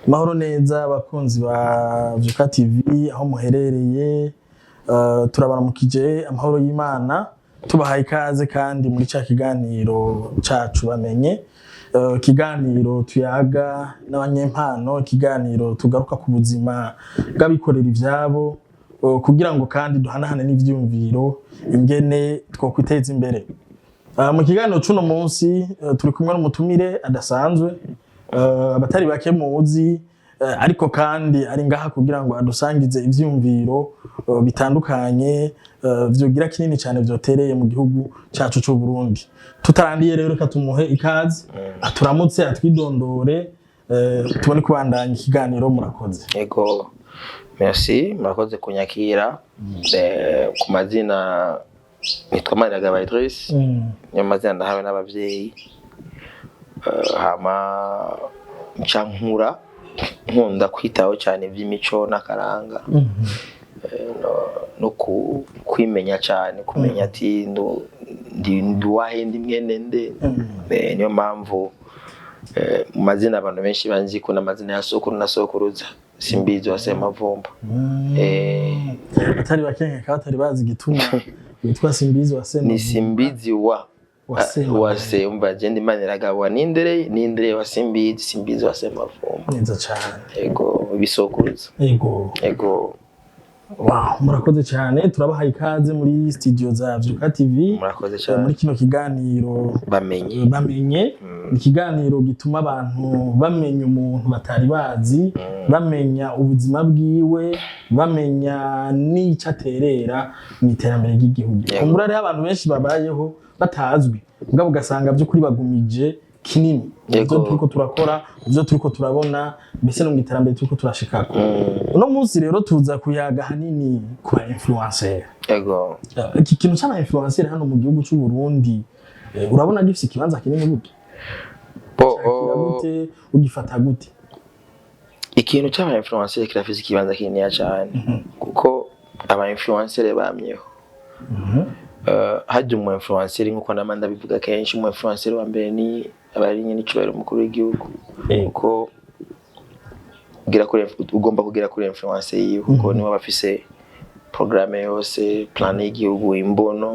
Mahoro neza abakunzi ba Vyuka TV aho muherereye, turabaramukije amahoro y'Imana, tubahaye ikaze kandi muri ca kiganiro cacu bamenye, kiganiro tuyaga n'abanyempano, kiganiro tugaruka ku buzima bw'abikorera ivyabo, kugira ngo kandi duhanahane n'ivyumviro ingene twokwiteza imbere. Mu kiganiro c'uno munsi turi kumwe n'umutumire adasanzwe, abatari bake muzi, ariko kandi ari ngaha kugira ngo adusangize ivyumviro bitandukanye vyogira kinini cyane vyotereye mu gihugu cyacu c'u Burundi. Tutarandiye rero reka tumuhe ikaze, aturamutse atwidondore, tubone kubandanya ikiganiro. Murakoze. Yego, merci, murakoze kunyakira. Ku mazina nitwa Maniragaba Idriss, niyo mazina ndahawe n'abavyeyi. Hama ncankura nkunda kwitaho cyane ivy'imico n'akaranga, no kwimenya cyane, kumenya ati ndi wahe ndi mwene nde. Niyo mpamvu mu mazina abantu benshi banzi ko n'amazina ya sokuru na sokuruza Simbizi wa Semavumba. Atari bakenke katari bazi gituma witwa Simbizi wa Semavumba. Ni Simbizi wase umva jendi Maniragaba nindere wa Simbizi wa Semavumba. Neza cyane. Yego, bisokuruza. Yego. Wow, murakoze cyane, turabahaye ikaze muri studio za Vyuka TV. Murakoze cyane. Muri kino kiganiro bamenye ikiganiro gituma abantu bamenya umuntu batari bazi, bamenya ubuzima bwiwe, bamenya n'ico aterera mu iterambere ry'igihugu. Kumbura rero abantu benshi babayeho batazwi, ubwo ugasanga by'ukuri bagumije kinini ibyo turiko turakora, ibyo turiko turabona, mbese no mu iterambere turiko turashikako. Uno munsi rero tuza kuyaga hanini ku ba influencer. Yego. Iki kintu cy'aba influencer hano mu gihugu cy'u Burundi, urabona gifise ikibanza kinini gute? Gute ugifata gute? Ikintu cy'aba influencer kirafise ikibanza kinini cyane, kuko aba influencer bamyeho. Hajya umu influencer nkuko namanda bivuga kenshi, umu influencer wa mbere ni abari nyine cyubahiro mukuru w'igihugu, kuko ugomba kugira kuri influencer yiwe, kuko niwe bafise programme yose, plan y'igihugu, imbono.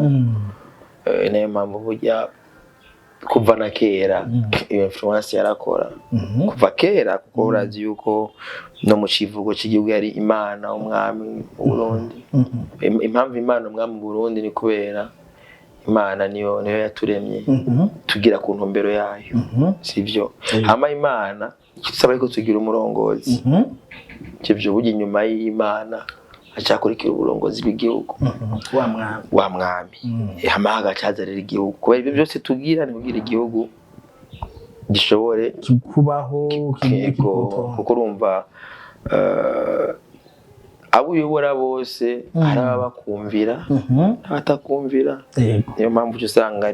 Nayo mpamvu burya kuva na kera iyo influencer yarakora kuva kera, kuko urazi yuko no mu kivugo cy'igihugu yari Imana umwami mu Burundi. Impamvu Imana umwami mu Burundi ni kubera Imana niyo yaturemye tugira ku ntumbero yayo, sivyo? Hama Imana kisaba ko tugira umurongozi, kivyo burya inyuma y'Imana acakurikira uburongozi bw'igihugu wa mwami. Hama hagacazarira igihugu, kubera ibyo byose tugira ni kugira igihugu gishobore kubaho, kuko urumva abo uyobora bose hari abakumvira n'abatakumvira. Niyo mpamvu usanga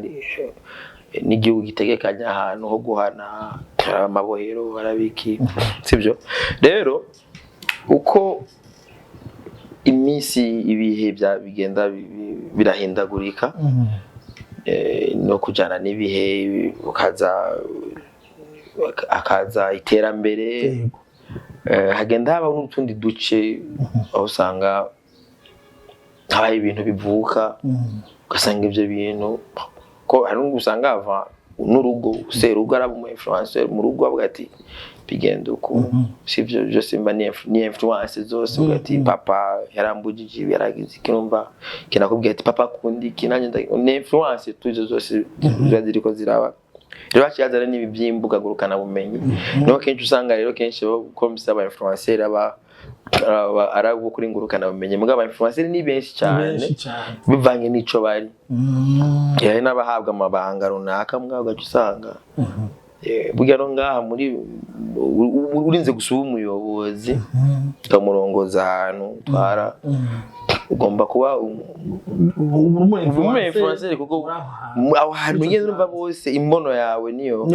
n'igihugu gitegekanya ahantu ho guhana amabohero, barabiki, sibyo? Rero uko imisi ibihe bigenda birahindagurika, no kujana n'ibihe akaza iterambere, hagenda haba n'utundi duce aho usanga habaye ibintu bivuka, ugasanga ibyo bintu ko hari n'usanga hava n'urugo, serugo araba umu influencer mu rugo avuga ati bigenda uko, sivyo? Byose mba ni influence zose, uvuga ati papa yarambujije yaragize ikinumva kinakubwira ati papa kundi kinanye ni influence tuzo zose ziriko ziraba. Rero bakiyazana n'ibi by'imbuga gurukana bumenyi, no kenshi usanga rero kenshi ko misaba influencer arabo kuri ngurukana bumenyi, mugaba influencer ni benshi cyane bivanye n'ico bari. Yahe n'abahabwa amabanga runaka, mugabo gacu usanga burya no ngaha muri urinze gusuba umuyobozi ukamurongoza ahantu twara, ugomba kuba umu influencer, kuko aho hantu nyine numva bose imbono yawe niyo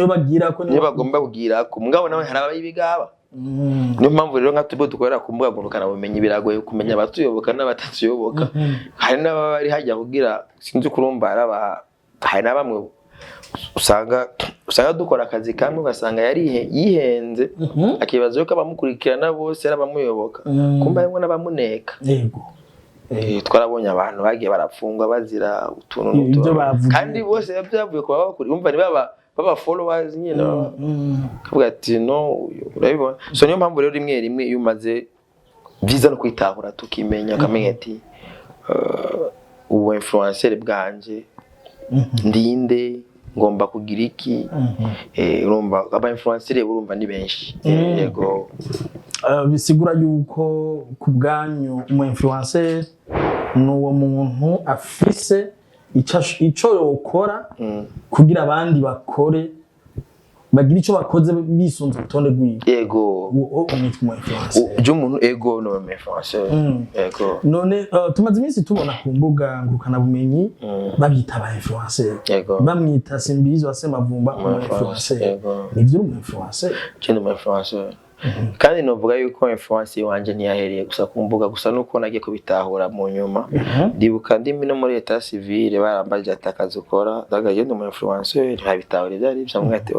bagomba kugira ko, mugabo nawe hari abayibigaba. Niyo mpamvu rero nka tubo dukorera ku mbuga ngurukana bumenyi biragoye kumenya abatuyoboka n'abatatuyoboka. Hari n'abari hajya kugira sinzi kurumba hari na bamwe usanga dukora akazi kamwe ugasanga yihenze akibaza yuko abamukurikirana bose ari abamuyoboka kumba harimwo n'abamuneka yego twarabonye abantu bagiye barapfungwa bazira utuntu n'utuntu kandi bose byavuye ku babakuri umva ni baba followers nyine kavuga ati no urabibona so niyo mpamvu rero rimwe iyo umaze byiza no kwitahura tukimenya ukamenya ati ubu influencer bwanje ndinde ngomba kugira iki urumva aba influencer urumva ni benshi yego bisigura yuko ku bwanyu umu influencer nuwo muntu afise ico yokora kugira abandi bakore bagira ico bakoze bisunze urutonde rwiwe yego umwitwa umu influencer uje umuntu ego no umu influencer yego none tumaze iminsi tubona ku mbuga ngurukana bumenyi babyita aba influencer bamwita Simbizi wa Semavumba umu influencer nivyo umu influencer cyane umu influencer kandi novuga yuko influence wanje ntiyahereye gusa ku mbuga gusa nuko nagiye kubitahura mu nyuma ndibuka ndimi no muri etat civile barambaje atakaza ukora dagaje no mu influencer ntabitahura byari byamwate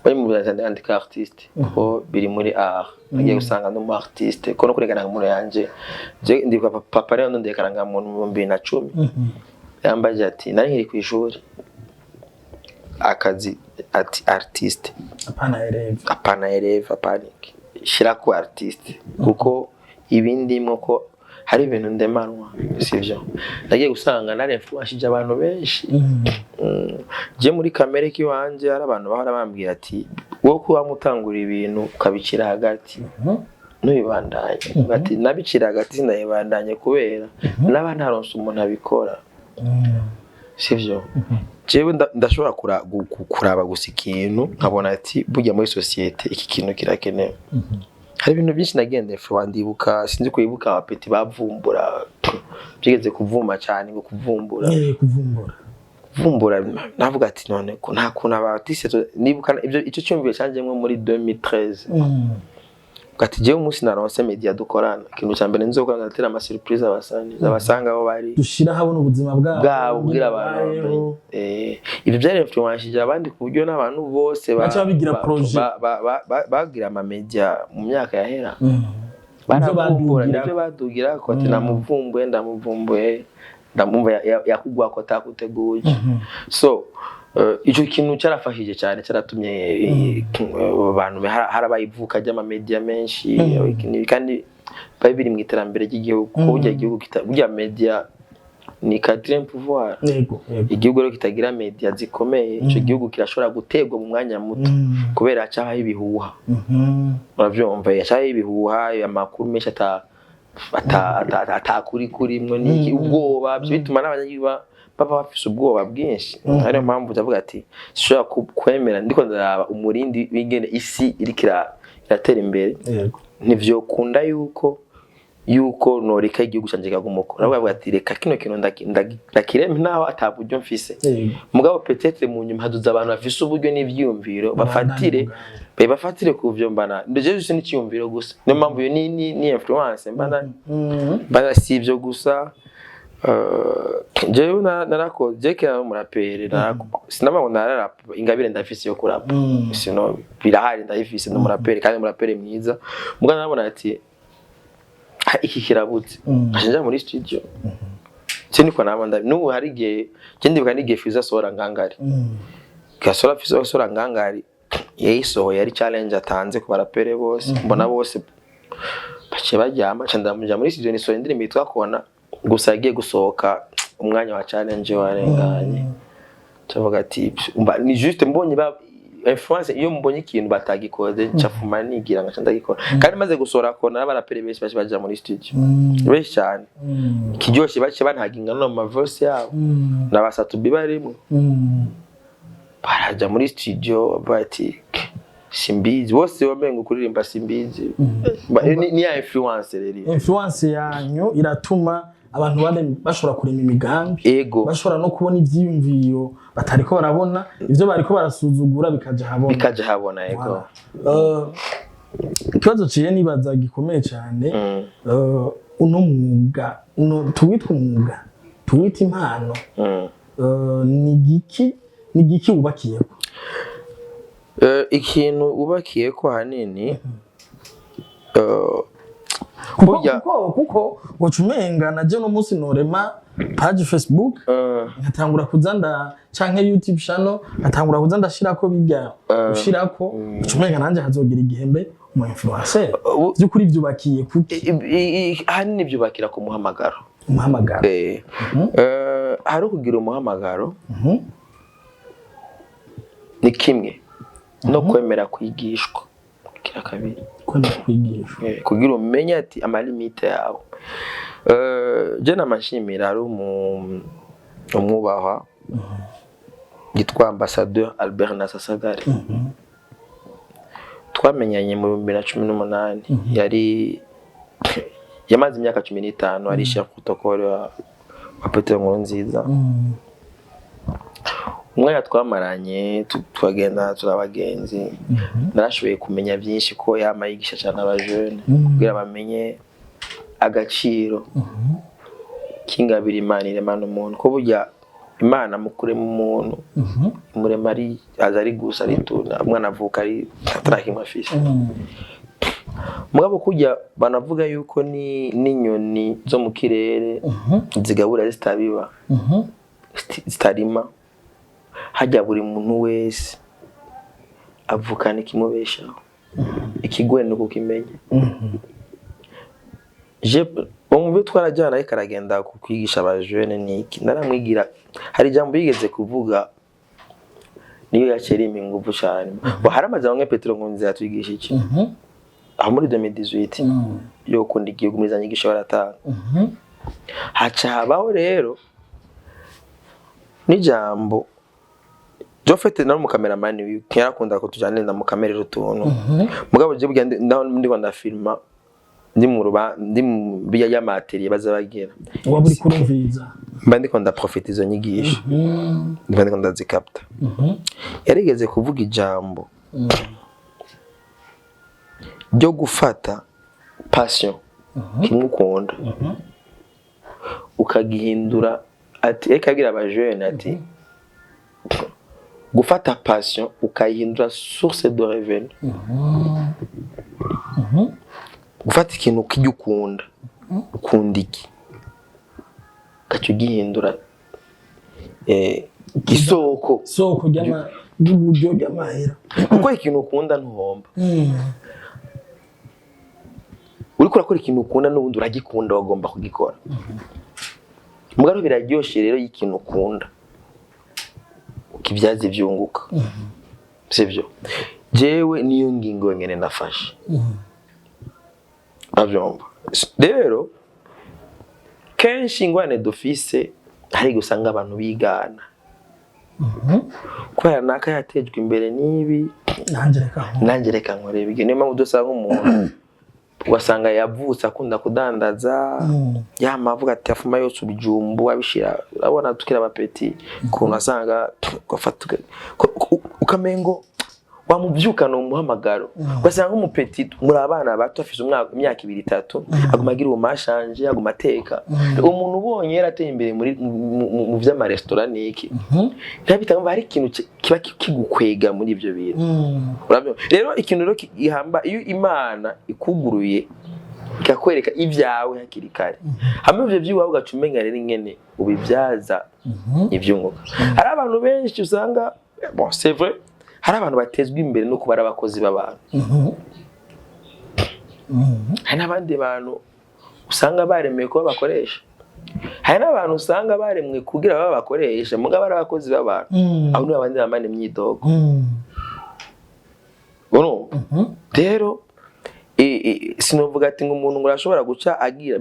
bari mu byandika artiste ko biri muri art nagiye gusanga no mu artiste ko no kuregana mu yanje je ndibuka papa rero ndekaranga mu 2010 yambaje ati nari nkiri ku ishuri akazi ati artiste apana eleve shira ku artiste kuko ibindi ko hari ibintu ndemanwa sivyo nagiye gusanga nari influence abantu benshi je muri kamere kiwanje hari abantu bahora bambwira ati wo kuba mutangura ibintu ukabicira hagati n'ibandanye bati nabicira hagati ndayibandanye kubera naba ntaronse umuntu abikora sivyo jewe ndashobora kuraba gusa ikintu nkabona ati burya muri societe iki kintu kirakenewe hari ibintu byinshi nagende influence ndibuka sinzi kwibuka abapeti bavumbura byigeze kuvuma cyane ngo kuvumbura navuga ati none ko nta kuntu abatise nibuka ibyo icyo cyumviye cyanje mwe muri 2013 gati jewe umunsi naronse media dukorana ikintu cyambere nzokora ngatera ama surprise abasanga aho bari dushira habona ubuzima bwabo kugira abantu ibyo byari influence abandi ku buryo n'abantu bose bagira ama media mu myaka yahera badugira ko ati namuvumbuye ndamumva yakugwa ko takuteguye so icyo kintu cyarafashije cyane cyaratumye abantu harabayivuka ry'ama media menshi kandi biri mu iterambere ry'igihugu ko burya igihugu burya media ni quatrième pouvoir igihugu rero kitagira media zikomeye icyo gihugu kirashobora gutegwa mu mwanya muto kubera cyahaye ibihuha uravyumva cyahaye ibihuha amakuru menshi atakuri kurimwe n'iki ubwoba bituma n'abanyagihugu baba bafise ubwoba bwinshi ariyo mpamvu ndavuga ati sishobora kwemera ndiko ndaraba umurindi w'ingene isi irikira iratera imbere nivyo kunda yuko noreka igihugu canje kagumoko navuga ati reka kino kintu ndakireme naho ataburyo mfise mugabo peut-être mu nyuma haduza abantu bafise uburyo n'ivyumviro bafatire kuvyo mbana ndeje juste n'icyumviro gusa niyo mpamvu yo ni influence mbana sivyo gusa jewe narakoze kera umuraperi sinabona nararap ingabire ndafise yo kurapa sino birahari ndayifise n'umuraperi kandi umuraperi mwiza muga nabona ati iki kirabutse ashinja muri studio niko nabanda n'ubu hari gihe ndibuka n'igihe Fiza sora ngangari gasora Fiza sora ngangari yayisohoye yari challenge atanze ku baraperi bose mbona bose bace bajyama ndamuja muri studio nisohoye indirimbo yitwa Kona gusa yagiye gusohoka umwanya wa challenge warenganye cyavuga ati ni juste mbonye ba influence iyo mbonye ikintu batagikoze cyafuma nigira ngaca ndagikora kandi maze gusora Kona n'abaraperi benshi baje muri studio benshi cyane ikiryoshye bace bantaginga no ma verse yabo n'abasatu bibarimo baraja muri studio bati Simbizi bose bamenga kuririmba Simbizi ni ya influence rero influence yanyu iratuma abantu bashobora kurema imigambi bashobora no kubona ivyiyumviro batariko barabona ivyo bariko barasuzugura bikaja habona yego ikibazo ciye nibaza gikomeye cyane uno mwuga tuwita umwuga tuwita impano ni giki ni igiki wubakiye ikintu ubakiye ko hanini kuko ucumenga naje no munsi norema page Facebook nkatangura kuzanda canke YouTube channel nkatangura kuzanda shirako bijya ushirako ucumenga nanje hazogira igihembe mu influencer byukuri byubakiye kuki hanini byubakira ku muhamagaro hari kugira umuhamagaro ni kimwe no kwemera kwigishwa kira kabiri kwemera kwigishwa kugira umenye ati amalimite yawe je namashimira ari umwubahwa yitwa ambassadeur Albert Nasasagare twamenyanye mu 2018 yari yamaze imyaka 15 ari chef protocole wa Petero Nkurunziza umwanya twamaranye twagenda turabagenzi narashoboye kumenya byinshi ko yamayigisha cyane abajene kugira bamenye agaciro kingabira Imana iremana umuntu ko burya Imana mukure mu muntu murema ari azari gusa rituna umwana avuka ari atakimwe afise mugabo kujya banavuga yuko ni ninyoni zo mu kirere zigabura zitabiba zitarima hajya buri muntu wese avukana ikimubeshaho ikigwe nuko kimenye je umwe twarajyana ariko aragenda kukwigisha abajene niki naramwigira hari jambo yigeze kuvuga niyo yakera iminguvu cyane haramaze bamwe Petero Nkurunziza yatwigisha iki aho muri 2018 yo kundi igihugu muri zanyigisho baratanga haca habaho rero ni jambo Jofete na mu cameraman wi yarakunda ko tujane na mu kamera rutuntu mugabo je bugende ndi kwanda filma ndi mu ruba ndi biya ya materie bazabagira waburi kurumviza mba ndi kwanda profetizo nyigisho ndi kwanda zikapta yarigeze kuvuga ijambo ryo gufata passion kimukunda ukagihindura ati ekagira abajene ati gufata passion ukayihindura source de revenu gufata ikintu kijukunda ukundiki gacu gihindura isoko y'uburyo y'amahera kuko ikintu ukunda ntuhomba uri kurakora ikintu ukunda n'ubundi uragikunda wagomba kugikora mugaro biraryoshe rero y'ikintu ukunda kibyaze byunguka sivyo jewe niyo ngingo ngene nafashe avyomba rero kenshi ingwane dufise hari gusanga abantu bigana kubera naka yatejwe imbere nibi nanje reka nkore bigene mpamvu dusanga umuntu ugasanga yavutse akunda kudandaza yamavuga ati afuma yose ubijumbu abishira urabona tukira abapeti kuntu asanga gafatuke ukamengo wamuvyukana umuhamagaro ugasanga umupeti muri abana bato afise imyaka 2-3 agumagira umashanje agumateka umuntu ubonye yarateye imbere muri mu vy'ama restaurant niki ntabita ngo hari ikintu kiba kigukwega muri ivyo bintu urabyo rero ikintu rero ihamba iyo Imana ikuguruye ikakwereka ivyawe hakiri kare hamwe ivyo byiwawe ugacumenga rero ingene ubibyaza ivyunguka hari abantu benshi usanga bon c'est vrai hari abantu batezwe imbere no kubara abakozi b'abantu hari n'abandi bantu usanga baremeye ko bakoresha hari n'abantu usanga baremwe kugira babakoresha mugabo ari abakozi b'abantu aho ni abandi bamane imyidogo bono rero sinovuga ati ngo umuntu ngurashobora guca agira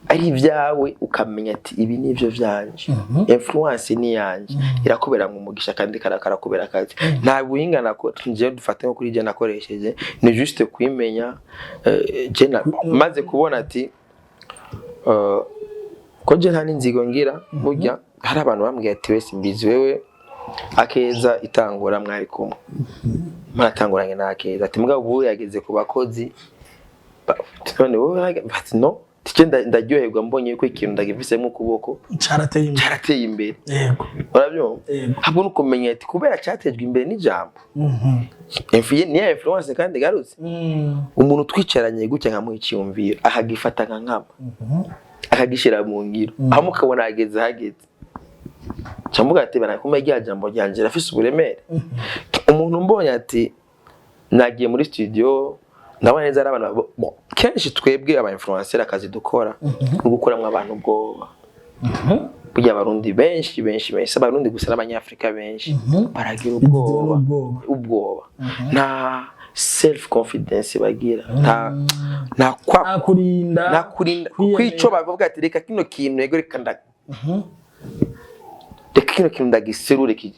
ari ibyawe ukamenya ati ibi nivyo vyanje influence ni yanje irakubera ngo umugisha kandi karakubera akazi nta buhingana ko nje dufate kuri je nakoresheje ni juste kwimenya je maze kubona ati ko je nta ninzigo ngira burya hari abantu bambwiye ati wese mbizi wewe akeza itangura mwari kumwe mwatanguranye na akeza ati mugabo ubu yageze ku bakozi none wowe bati no ndaryoherwa mbonye ko ikintu ndagifisemo ukuboko cyarateye imbere yego urabyumva habwo nuko menya ati kubera cyatejwe imbere n'ijambo ni ya influence kandi garutse umuntu twicaranye gutya nkamuha icyumviro ahagifata nkama akagishira mu ngiro aho mukabona hageze cyambuga ati banakumwe rya jambo ryanje rafise uburemere umuntu mbonye ati nagiye muri studio ndabona neza arabana kenshi twebwe aba influencer akazi dukora gukoramwe abantu ubwoba burya abarundi benshi abarundi gusa n'abanyafrika benshi baragira ubwoba nta self confidence bagira nta kurinda kwico bavuga ati reka kino kintu yego reka kino kintu ndagiserure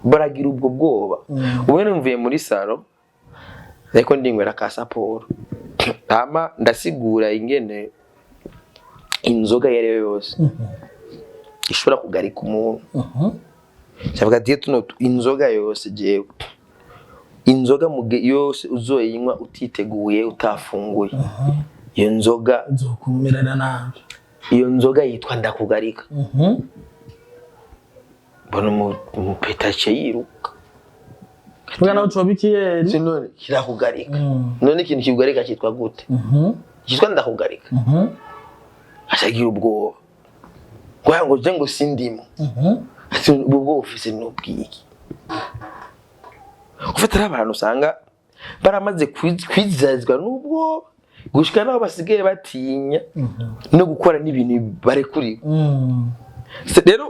baragira ubwo bwoba ubwo mvuye muri salo ariko ndingwera ka Sapporo ndasigura ingene inzoga yari yose ishobora kugarika umuntu cyavuga ati tuno inzoga yose jewe inzoga yose uzoyinywa utiteguye utafunguye iyo nzoga zokumerana nabi iyo nzoga yitwa ndakugarika bona mu petache yiruka Mwana ucobikiye none kirakugarika none ikintu kigugarika cyitwa gute cyitwa ndakugarika ashagira ubwoba ngo je ngo sindimo ati ubwo ufise n'ubwiki ufatira abantu usanga baramaze kwizazwa n'ubwo gushika naho basigaye batinya no gukora n'ibintu barekuri rero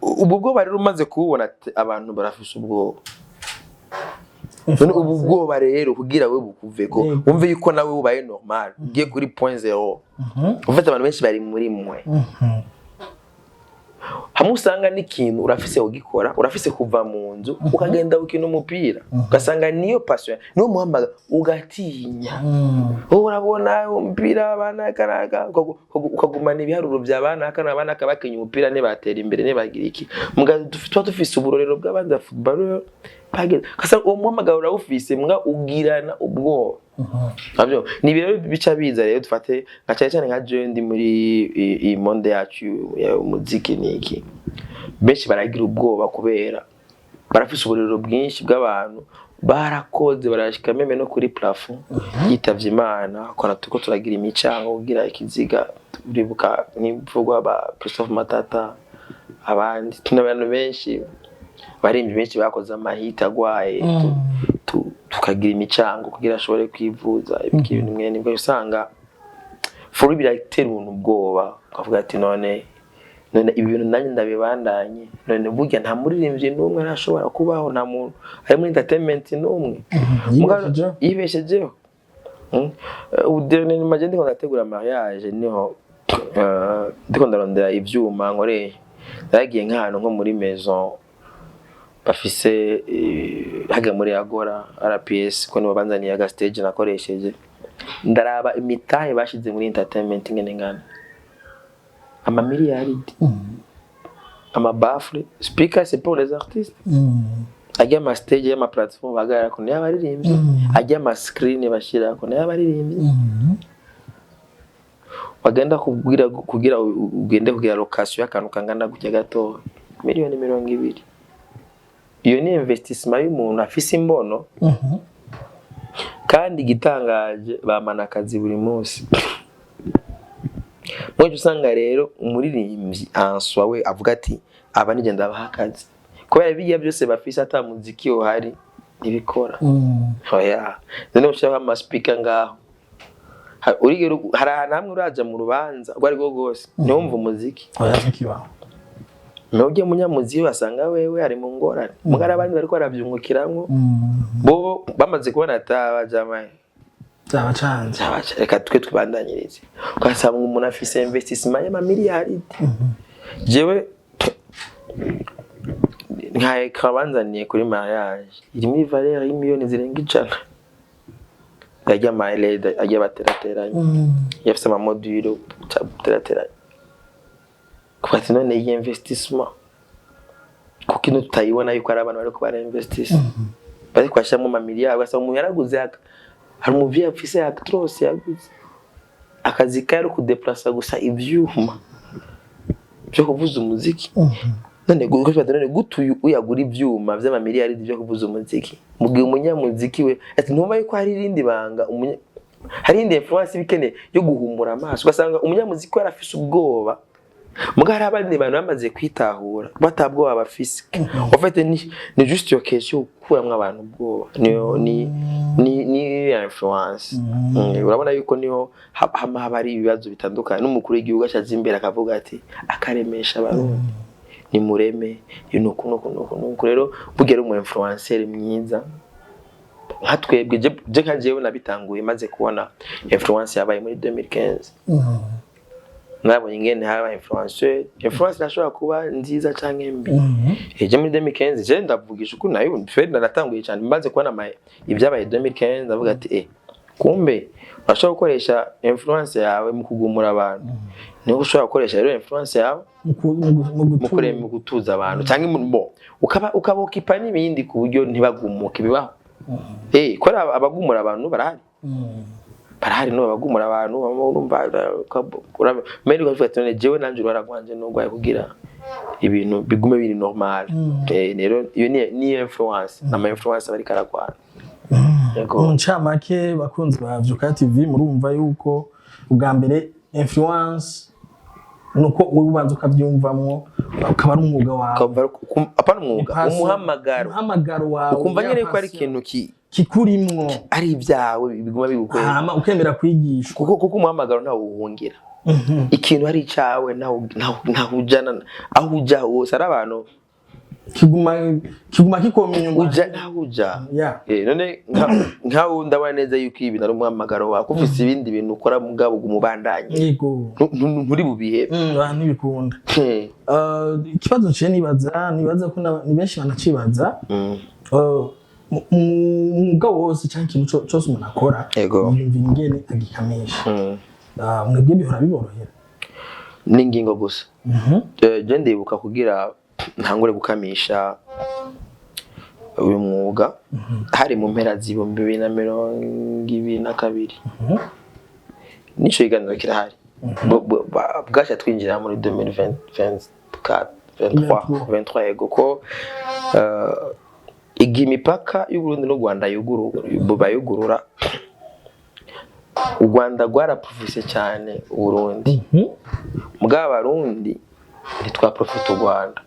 ubwo bari rumaze kubona abantu barafise ubwo ubu bwoba rero kugira we bukuveko umve yuko nawe ubaye normal ugiye kuri point 0 ufite abantu benshi bari muri mwe hamusanga n'ikintu urafise ugikora urafise kuva mu nzu ukagenda ukina umupira ugasanga niyo passion niyo muhamaga ugatinya urabona umupira abana karaga ukagumana ibiharuro by'abana akana abana kabakenye umupira ne batera imbere ne bagira iki mugaze dufise uburorero bw'abandi football kasa umuhamagara urawufise mbwa ugirana ubwo abyo ni biro bica biza rero dufate nka cyane nka je ndi muri i monde yacu ya umuziki niki benshi baragira ubwoba kubera barafise uburiro bwinshi bw'abantu barakoze barashika meme no kuri plafond yitavye Imana akora tuko turagira imicango kugira ikiziga uribuka n'imvugwa ba Christophe Matata abandi n'abantu benshi barimbi benshi bakoze amahita agwaye tukagira imicango kugira ashobore kwivuza ibintu mwene bwo usanga furu biratera umuntu ubwoba akavuga ati none ibintu nanjye ndabibandanye none burya nta muririmbye n'umwe arashobora kubaho nta muntu ari muri entertainment n'umwe yibeshejeho udene maje ndiko ndategura mariage niho ndiko ndarondera ivyuma nkoreye nagiye nk'ahantu nko muri maison bafise haga muri Agora RPS ko nibo banzaniye aga stage nakoresheje ndaraba imitahe bashize muri entertainment ngene ngana ama miliyaridi ama bafle speaker c'est pour les artistes ajya ma stage ya ma platform bagara ko ne abaririmbye ajya ma screen bashira ko ne abaririmbye wagenda kugira ugende kugira location y'akantu kangana gutya gato miliyoni 200 iyo ni investissement y'umuntu afise imbono kandi gitangaje bamana akazi buri munsi mwe usanga rero umuririmbyi answa we avuga ati aba nije ndabaha akazi kubera biya byose bafise ata muziki uhari ibikora oya none ushaka ama speaker ngaho urigero hari hamwe uraja mu rubanza rwari go gose ntumva umuziki oya nkibaho Noge munyamuzi wasanga wewe ari mu ngorane mugara abandi bariko baravyungukiramwo bo bamaze kubona atabajamaye zabacanze reka twe twibandanyirize ukasanga umuntu afise investissement y'ama miliyaridi jewe nkaye kabanzaniye kuri mariage iri muri valeur y'imiliyoni zirenga 100 ajya mailed ajya baterateranye yafise ama module terateranye kwati none y'investissement kuko ino tutayibona yuko ari abantu bari ko bara investisse bari kwashamo ama miliyari basa umuntu yaraguze hari umuvye afise actros yaguze akazi kayo kudeplasa gusa ivyuma byo kuvuza umuziki none gutu uyagura ivyuma vy'amamiliyari byo kuvuza umuziki mugihe umunyamuziki we ati ntumva yuko hari irindi banga hari indi influence bikene yo guhumura amaso ugasanga umunyamuziki warafise ubwoba muga hari abandi bantu bamaze kwitahura batabwoba bafise en fait ni juste yo question kuramwa abantu ubwoba ni influence urabona yuko niho haba hari ibibazo bitandukanye n'umukuru w'igihugu ashaje imbere akavuga ati akaremesha abarundi ni mureme nuko rero bugera umu influencer mwiza nka twebwe je kanjewe nabitanguye maze kubona influence yabaye muri 2015 nabonye ingene haba influence nashobora kuba nziza canke mbi eje muri 2015 je ndavugisha uko nayo naratanguye cyane maze kubona ibyabaye 2015 ndavuga ati kumbe urashobora gukoresha influence yawe mu kugumura abantu niho ushobora gukoresha rero influence yawe mu gutuza abantu cyangwa ukaba ukipa n'ibindi ku buryo ntibagumuke bibaho kora abagumura abantu barahari no abagumura abantu urumva meri ukavuga ati jewe nanje uraragwanje no gwaye kugira ibintu bigume biri normal rero iyo ni influence na influence bari karagwana mu ncamake bakunzi ba Vyuka TV murumva yuko ubwa mbere influence nuko ubanza ukabyumvamwo ukaba ari umwuga wawe apana umwuga umuhamagaro wawe ukumva nyene ko ari ikintu kikurimwo ari ibyawe biguma bigukwera hama ukemera kwigisha kuko umuhamagaro ntawo uhungira ikintu ari cyawe ntaho ujana aho uja hose ari abantu kiguma kikomenya uja ntaho uja none nkaho ndabona neza yuko ibi nari umuhamagaro wawe ufise ibindi bintu ukora mugabo umubandanye yego nturi bubihe ntibikunda ikibazo cye nibaza ko ni benshi banacibaza umwuga wose cyangwa ikintu cyose umuntu akora yumva ingene agikamisha mwebwe bihora biborohera n'ingingo gusa je ndibuka kugira ntangure gukamisha uyu mwuga hari mu mpera z'ibihumbi 2022 nico iganiro kirahari bwasha twinjira muri 2023 yego ko igimipaka y'Uburundi no Rwanda yugurura u Rwanda rwaraprofise cyane Uburundi mugaba Barundi ntitwaprofita u Rwanda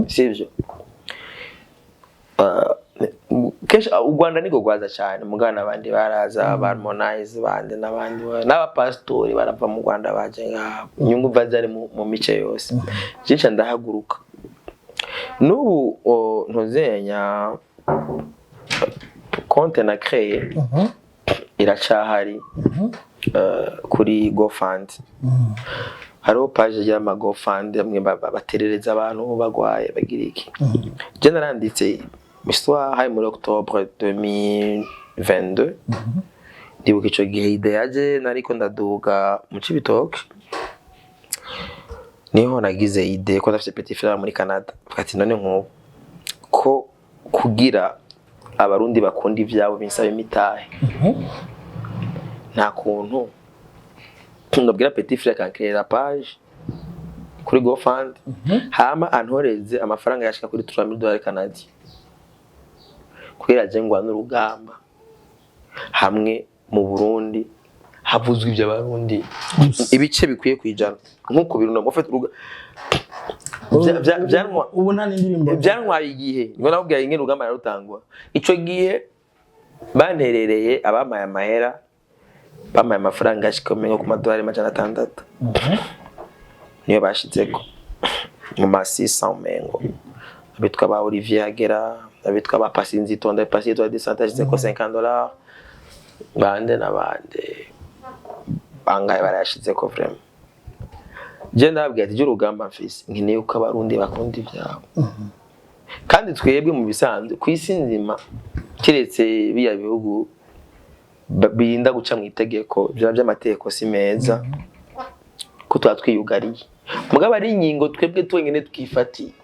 sivyo kesha u Rwanda niko rwaza cyane mugana abandi baraza Harmonize bande nabandi n'abapastori barava mu Rwanda baje ngabo inyungu bazari mu mice yose cica ndahaguruka n'ubu ntuzenya konte na créé iracahari kuri GoFund hariho page y'ama GoFund amwe baterereza abantu bagwaye bagira iki je naranditse histoire hay muri octobre 2022 ndibuka ico gihe ide yaje nariko ndaduga mu Cibitoke niho nagize ide ko ndafite petit frère muri Canada ati none nko ko kugira abarundi bakunda ivyabo binsaba imitahe nta kuntu ndabwira petit frère kankera page kuri GoFund hama antoreze amafaranga yashika kuri $3,000 Canadian kugira je ngwa n'urugamba hamwe mu Burundi havuzwe ibyo abarundi ibice bikwiye kwijana nkuko biruna mu fait ubu nta n'indirimbo byanwaye igihe ngo nabubwiye ingene urugamba yarutangwa ico gihe banterereye abamaye amahera bamaye amafaranga ashikomenye ku madolari $600 niyo bashitseko mu ma 600 mengo abitwa ba Olivier Agera abitwa ba Pasinzi Tonda Pasinzi de santage ko $50 bande nabande bangaye barashitseko vraiment je ndabwiye ati urugamba mfise nkeneye uko abarundi bakunda ivyabo kandi twebwe mu bisanzwe kwisinzima kiretse biya bihugu birinda guca mu itegeko by'amategeko si meza ko twatwiyugariye mugabo ari ingingo twebwe twengene twifati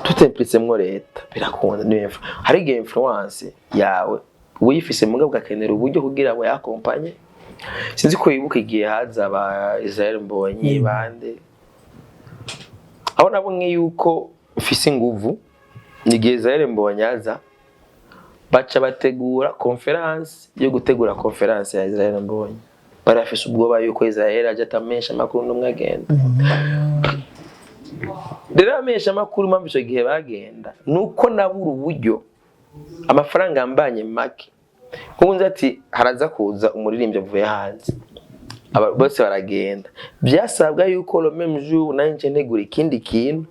tutempritsemwo leta birakunda niyo hari influence yawe uyifise mugabo gakenera uburyo kugira ngo yakompanye sinzi ko yibuka igihe haza aba Israel Mbonyi bande aho nabonye yuko mfise inguvu nigihe Israel Mbonyi aza baca bategura conference yo gutegura conference ya Israel Mbonyi barafise ubwoba yuko Israel aje atamesha makuru n'umwe agenda rero amesha makuru mpamvu ico gihe bagenda nuko nabura uburyo amafaranga ambanye make kunze ati haraza kuza umuririmbyi avuye hanze aba bose baragenda byasabwa yuko le même jour nanje negura ikindi kintu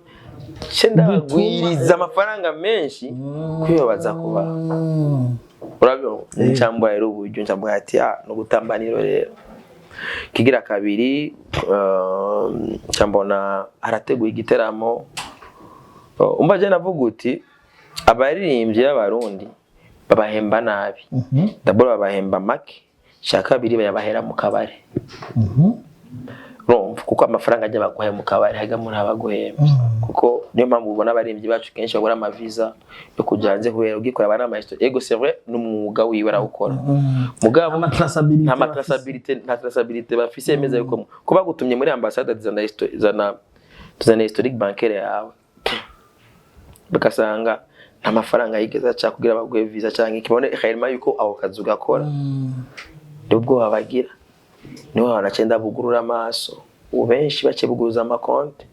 ndagwiriza amafaranga menshi kwibaza kuba urabyo ncambwa rero uburyo ncambwa ati no gutambaniro rero kigira kabiri cyambona arateguye igiteramo umbaje navuga uti abaririmbyi y'abarundi babahemba nabi dabora babahemba make shaka kabiri bayabahera mu kabare rumva kuko amafaranga ajya baguhe mu kabare haga muri abaguhemba kuko niyo mpamvu ubona abaririmbyi bacu kenshi bagura ama visa yo kujanze kubera ugikora abana ama history ego c'est vrai n'umwuga wiwe arawukora mugabo nta traçabilité bafise yemeza yuko kuba gutumye muri ambassade zana historique bancaire yawe bakasanga nta mafaranga yigeza cya kugira baguhe visa cyangwa ikibone khayirma yuko aho kazi ugakora ubwo babagira niho hanacenda bugurura amaso ubenshi bace buguruza amakonte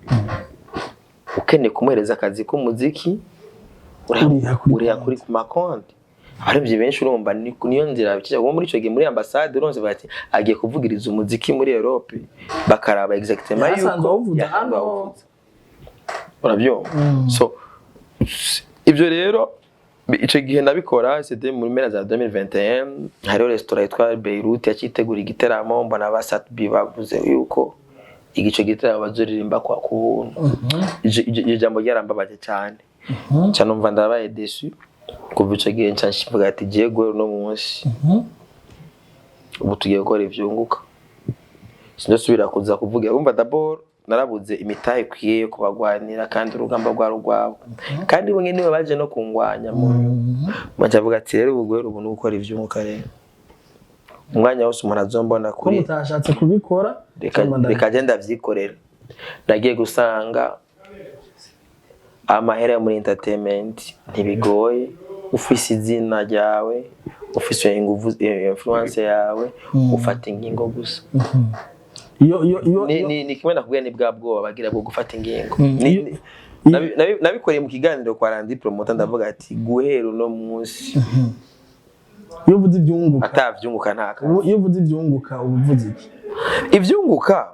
ukene kumuhereza akazi k'umuziki uriya kuri ku makonte abaremvye benshi urumva niyo nzira bikiza ngo muri ico gihe muri ambassade uronse bati agiye kuvugiriza umuziki muri Europe bakaraba exactement yuko urabyo so ivyo rero ico gihe nabikora c'était muri mpera za 2021 hariho restaurant yitwa Beirut yacitegura igiteramo mbona basatbi bavuze yuko igico giteramo bazoririmba kwa kubuntu ijambo ryarambabaje cyane cyane umva ndabaye déçu kuva ico gihe nshivuga ati Diego no munsi ubu tugiye gukora ivyunguka sindasubira kuza kuvuga umva d'abord narabuze imitahe kwiye yo kubagwanira kandi urugamba rwabo kandi bamwe niwe baje no kungwanya bavuga ati rero ubugwero ubu n'ukora ivyunguka rero umwanya wose umuntu azombona kuri mutashatse kubikora reka genda vyikorera nagiye gusanga amahera muri entertainment ntibigoye ufise izina ryawe ufise inguvu influence yawe ufata ingingo gusa ni kimwe nakubwiye ni bwa bwoba bagira bwo gufata ingingo nabikoreye mu kiganiro kwa Randi promoter ndavuga ati guhera no munsi iyo uvuze ibyunguka atavyunguka ntaka iyo uvuze ibyunguka uvuze iki ivyunguka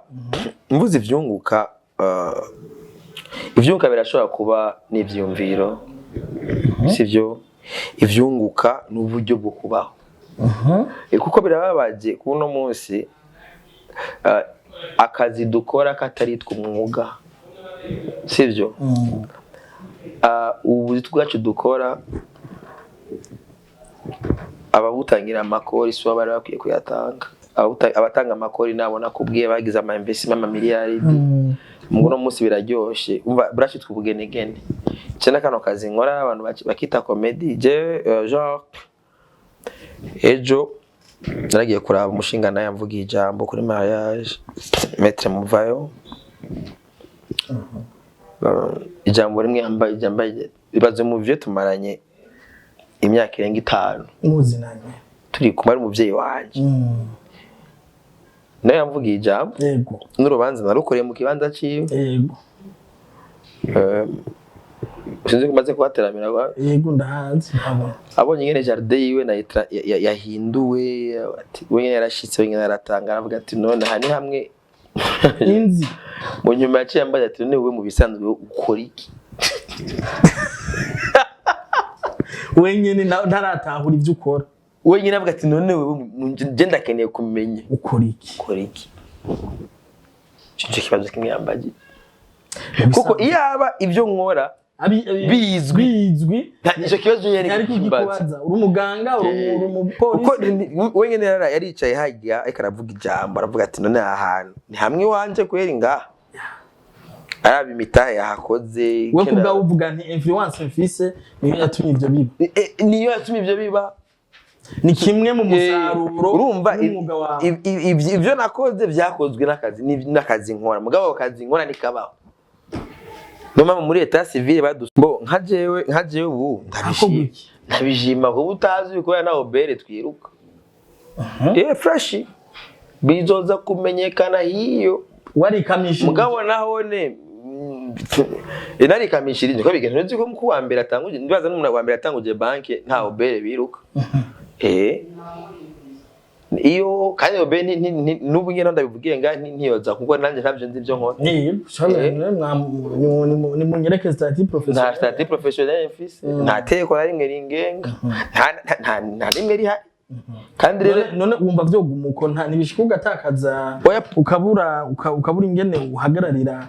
mvuze ivyunguka ivyunguka birashobora kuba n'ivyumviro sivyo ivyunguka n'uburyo bwo kubaho kuko birababaje kuno munsi akazi dukora kataritwa umwuga sivyo ubuzi twacu dukora ababutangira amakori so bari bakwiye kuyatanga abatanga amakori nabona kubwiye bagize ama investment ama miliyaridi muno munsi biraryoshe umva burashitwe ubugenegene cyane kano kazi nkora abantu bakita comedy je genre ejo naragiye kuraba umushinga naye mvuga ijambo kuri mariage Maître Muvayo ijambo rimwe yambaye bibaze mu byo tumaranye imyaka irenga 5 muzinanye turi kumara umuvyeyi wanje naye mvuga ijambo yego n'urubanza narukoreye mu kibanza ciwe yego sinzi kumaze kubateramira yego ndahanze abonye ngene jardin yiwe na yahinduwe ati we yarashitse we yaratanga aravuga ati none hani hamwe inzi mu nyuma yaciye ambaye ati none we mu bisanzwe ukora iki wenyene ntaratahura ivyo ukora wenyene avuga ati none we je ndakeneye kumenya ukora iki cyo kibazo kimwe yambaye kuko iyaba ivyo nkora bizwi icyo kibazo yari kukibaza uri umuganga uri umupolisi wenyene yaricaye hajya akaravuga ijambo aravuga ati none ahantu ni hamwe wanje kweri ngaha araba imitahe yahakoze we kubwa uvuga nti influence mfise niyo yatumye ivyo biba niyo yatumye ivyo biba ni kimwe mu musaruro urumva w'umwuga wawe. ibyo nakoze byakozwe n'akazi nkora mugabo akazi nkora nikabaho Noma muri leta civile badusbo nka jewe ubu ndabishima ko utazi biko na obere twiruka fresh bizoza kumenyekana hiyo wari kamishije mugabo nahone inari kamishirije ko bigenda nzi ko mu wa mbere atanguje ndibaza n'umuntu wa mbere atanguje banke nta obere biruka iyo kandi obere n'ubu nyene ndabivugiye nga ntiyoza kuko nanje ntavyo nzi byo nkora ni munyereke statut professionnel nta statut professionnel mfise nta teko na rimwe ringenga nta rimwe rihari kandi rero none wumva byo gumuko nta nibishikuga takaza ukabura ingene uhagararira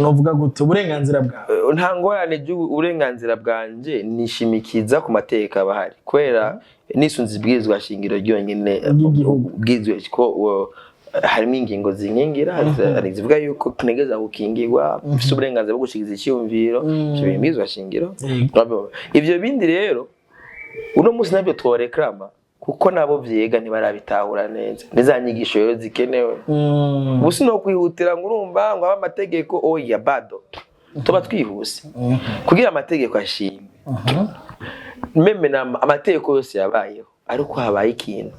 novuga gute uburenganzira bwawe nta ngorane uburenganzira bwanje nishimikiza ku mateka bahari kwera nisunze ibwirizwa shingiro ryonyine bwizwe ko harimo ingingo zinkingira zivuga yuko kunegeza gukingirwa ufite uburenganzira bwo gushikiza icyumviro cyo bimizwa shingiro ivyo bindi rero uno musi nabyo tworekrama kuko nabo vyega ntibarabitahura neza nizanyigisho rero zikenewe busi no kwihutira ngo urumva ngo amategeko oya bado tuba twihuse kugira amategeko ashimwe meme na amategeko yose yabayeho ariko habaye ikintu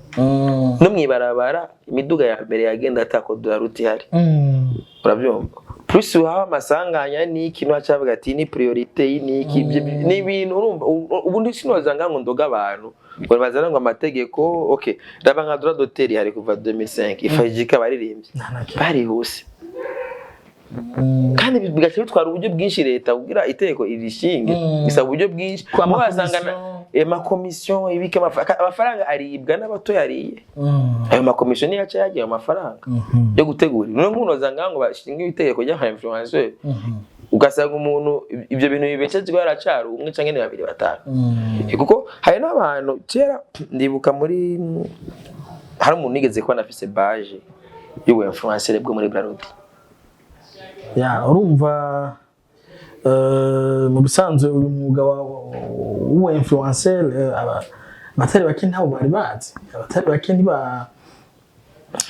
no mwibarabara imiduga ya mbere yagenda atakodora ruti hari urabyumva plus uhawe amasanganya ni ikintu acavuga ati ni priorite ni iki ni ibintu urumva ubundi sinozanga ngo ndoga abantu ngo bazana ngo amategeko okay raba nka droit d'auteur hari kuva 2005 ifajika baririmbye barihuse kandi bigace bitwara uburyo bwinshi leta kugira itegeko irishinge bisaba uburyo bwinshi mwazangana amakomisiyo ibike amafaranga aribwa n'abato yariye ayo makomisiyo ni yaca yagiye amafaranga yo gutegura none nkunozanga ngo bashinge itegeko rya influencer ugasanga umuntu ibyo bintu bibecezwe yaracaro umwe canke ne babiri batanu kuko hari n'abantu kera ndibuka muri hari umuntu nigeze ko nafise baje yo influencer bwo muri Brarudi ya urumva mu bisanzwe uyu mwuga wa influencer abatari bake ntawo bari bazi abatari bake ntiba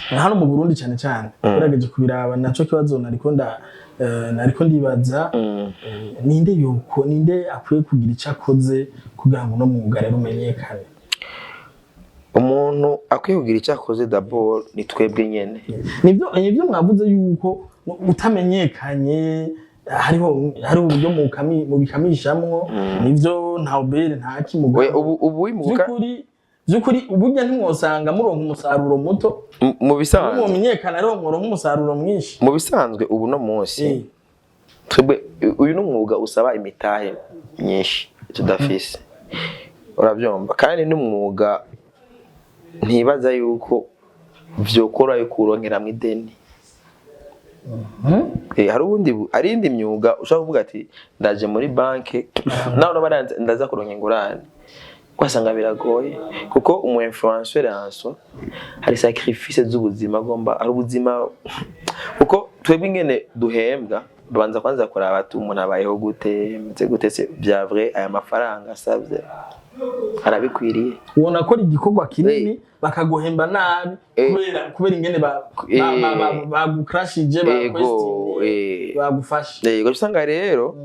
hano mu Burundi cyane cyane urageje kubiraba naco kibazo nariko ndibaza ninde akwiye kugira icyo akoze kugira ngo no mwuga rero umenyekane umuntu akwiye kugira icyo akoze d'abord ni twebwe nyene nivyo mwavuze yuko utamenyekanye hariho uburyo mu bikamishamwo nivyo nta obere nta kimuga ubu wimuka byukuri uburyo ntimwosanga muronka umusaruro muto mu bisanzwe mumenyekana rero muronka umusaruro mwinshi mu bisanzwe ubu no munsi twebwe uyu n'umwuga usaba imitahe myinshi tudafise urabyumva kandi n'umwuga ntibaza yuko vyokora yuko urongera mu ideni hari ubundi arindi myuga ushaka kuvuga ati ndaje muri banke naho no baranze ndaza kuronka ingurane kwasanga biragoye kuko umu influencer anso hari sacrifice z'ubuzima gomba ari ubuzima kuko twebwe ingene duhembwa babanza kwanza kuraba ati umuntu abayeho gute meze gute se bya vrai aya mafaranga asabye arabikwiriye ubona ko igikorwa kinini bakaguhemba nabi kubera ingene bagukrashije bagufasha yego usanga rero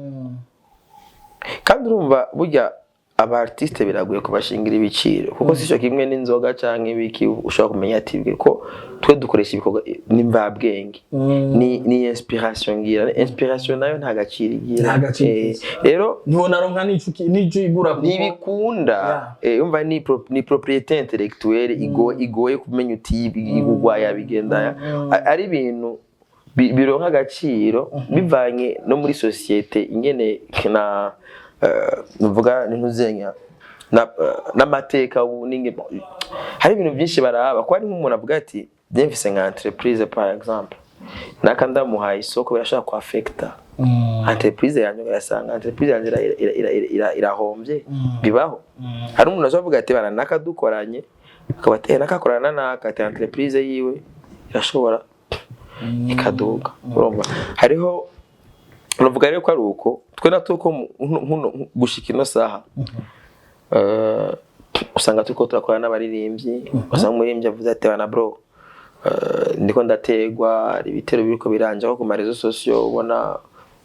kandi urumva burya aba artiste biraguye kubashingira ibiciro kuko sico kimwe n'inzoga canke ibiki ushaka kumenya ati ko twe dukoresha ibikorwa n'imbabwenge ni inspiration ngira inspiration nayo nta gaciro igira rero ntibona ronka n'icyo igura ntibikunda umva ni propriété intellectuelle igoye kumenya uti igugwa yabigenda ari ibintu bironka agaciro bivanye no muri société ingene na nuvuga ntuzenya n'amateka ubuninge hari ibintu byinshi baraba ko ari nk'umuntu avuga ati byemfise nka entreprise par exemple nakanda muhaye isoko birashaka ku affecta entreprise yanyu yasanga entreprise yanyu irahombye bibaho hari umuntu azavuga ati baranaka dukoranye akabatera nakakorana nakati entreprise yiwe irashobora ikaduga urumva hariho unavuga rero ko ari uko twe natuko gushika ino saha usanga turiko turakora n'abaririmbyi usanga umuririmbyi avuze ati bana bro ndiko ndategwa ibitero biriko biranje ko ku marezo sociaux ubona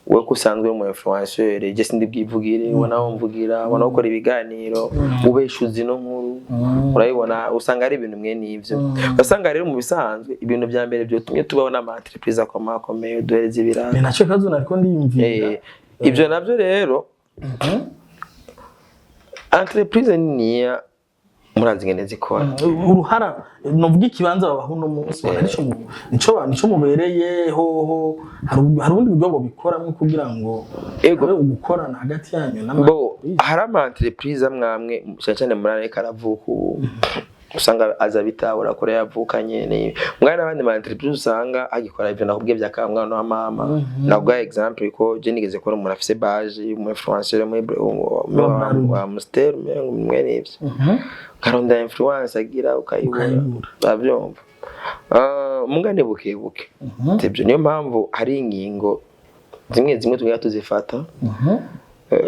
we kusanzwe mu influencer je sindi bwivugire ubona wumvugira ubona ukora ibiganiro ubeshuzi no nkuru urayibona usanga ari ibintu mwe nivyo usanga rero mu bisanzwe ibintu bya mbere byo tumye tubabona ama entreprise akomeye duhereze ibiranga ni naco kazo nariko ndiyumvira ibyo navyo rero entreprise niya muranzi ngene zikora uruhara novuga ikibanza babaho no munsi nico mubereye ho hari ubundi buryo bwo bikoramwe kugira ngo ego ugukorana hagati yanyu bo hari ama entreprise amwamwe cyane murane karavuku usanga aza bitabura kore yavukanye ni mwana abandi ma entreprise usanga agikora ibyo nakubwiye bya kamwana no mama nagwa example ko je nigeze ko umuntu afise base mu influencer mu Amstel mwe n'ibyo karonda influence agira ukayibura bavyumva mungane buke tebyo niyo mpamvu hari ingingo zimwe tugira tuzifata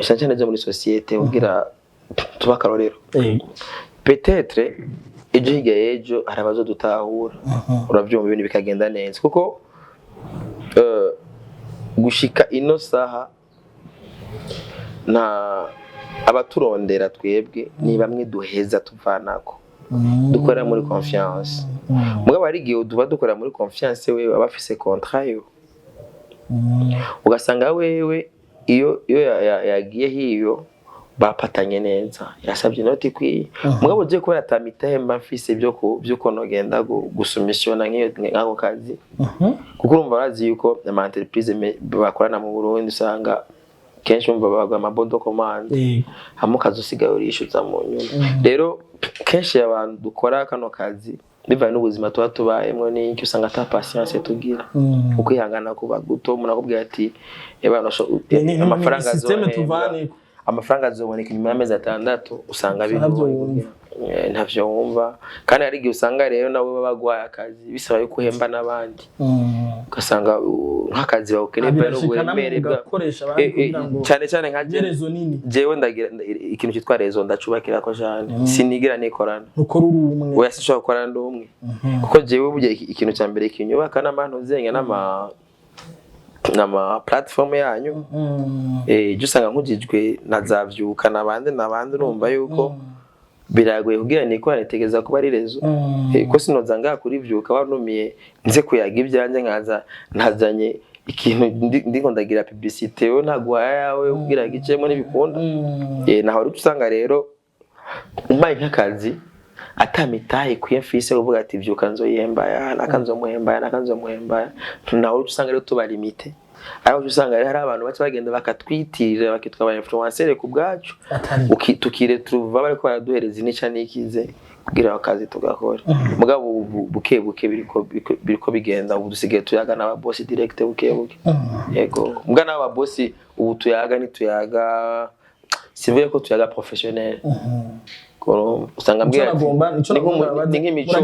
cyane zo muri societe ugira tubakarorero peut-être ejo hirya y'ejo hari abazo dutahura uravyumva ibintu bikagenda neza kuko gushika ino saha na abaturondera twebwe ni bamwe duheza tuvanako dukora muri confiance mugabo ari gihe duba dukora muri confiance wewe abafise contrat yo ugasanga wewe iyo yagiye hiyo bapatanye neza yasabye noti kwi mugabo je kubera tamitahe mfise byo konogenda gusumisiona nk'ako kazi kuko urumva barazi yuko ama entreprise bakorana mu Burundi usanga kenshi umva bagwa amabodo commande hamukazo sigaye urishuza mu nyuma rero kenshi abantu dukora kano kazi bivaye n'ubuzima tuba tubayemwe n'iki usanga ata patience tugira ukwihangana kuba guto munakubwira ati ebana amafaranga systeme tuvane amafaranga azoboneka nyuma y'amezi 6 usanga bigoye ntavyo wumva kandi ari gihe usanga rero nawe bagwaye akazi bisaba yuko uhemba nabandi ugasanga nk'akazi bawukeneye no guhemererwa cyane nka jewe ndagira ikintu cyitwa rezo ndacubakira ko cyane sinigira nikorana ukora urumwe oya sishobora gukorana ndumwe kuko jewe buje ikintu cya mbere kinyubaka n'abantu zenga nama platform yanyu je usanga nkujijwe nazavyuka nabandi urumva yuko biragoye kugira nikorane tegeza kuba ari rezo ko sinoza nga kuri vyuka wanumiye nze kuyaga ibyanje nkaza ntazanye ikintu ndiko ndagira publicité yo ntagwaya yawe kugira gicemo n'ibikunda naho uri usanga rero umbaye nk'akazi atamitaye kuyemfise uvuga ati vyuka nzoyemba nakanzomuhemba naho usanga rero tuba limite aho usanga hari abantu bace bagenda bakatwitirira bakitwa aba influencer ku bwacu tukire tuva bari ko baraduhereza inica nikize kugira akazi tugakora mugabo buke biriko bigenda ubu dusigaye tuyaga n'aba boss direct buke yego mbwa n'aba boss ubu tuyaga ni tuyaga sivuye ko tuyaga professionnel usanga mbwira ni nk'imico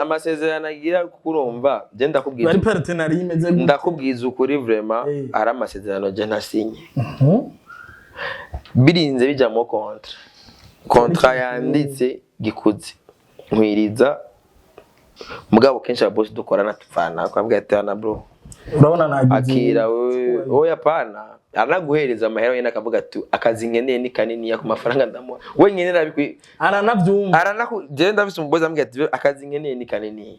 amasezerano agira kurumva je ndakubwiza bari partenariat imeze ndakubwiza ukuri vraiment ari amasezerano je ntasinye birinze bijamo contrat yanditse gikuze nkwiriza mugabo kenshi ababosi dukorana tuvana kwabwira ati na bro urabona nagize akira oya pana anaguhereza amahera yene akavuga ati akazi nkeneye ni kanini ya ku mafaranga ndamuha we nyene nabikwi aranavyumva je ndafise umubozi ambwira ati akazi nkeneye ni kanini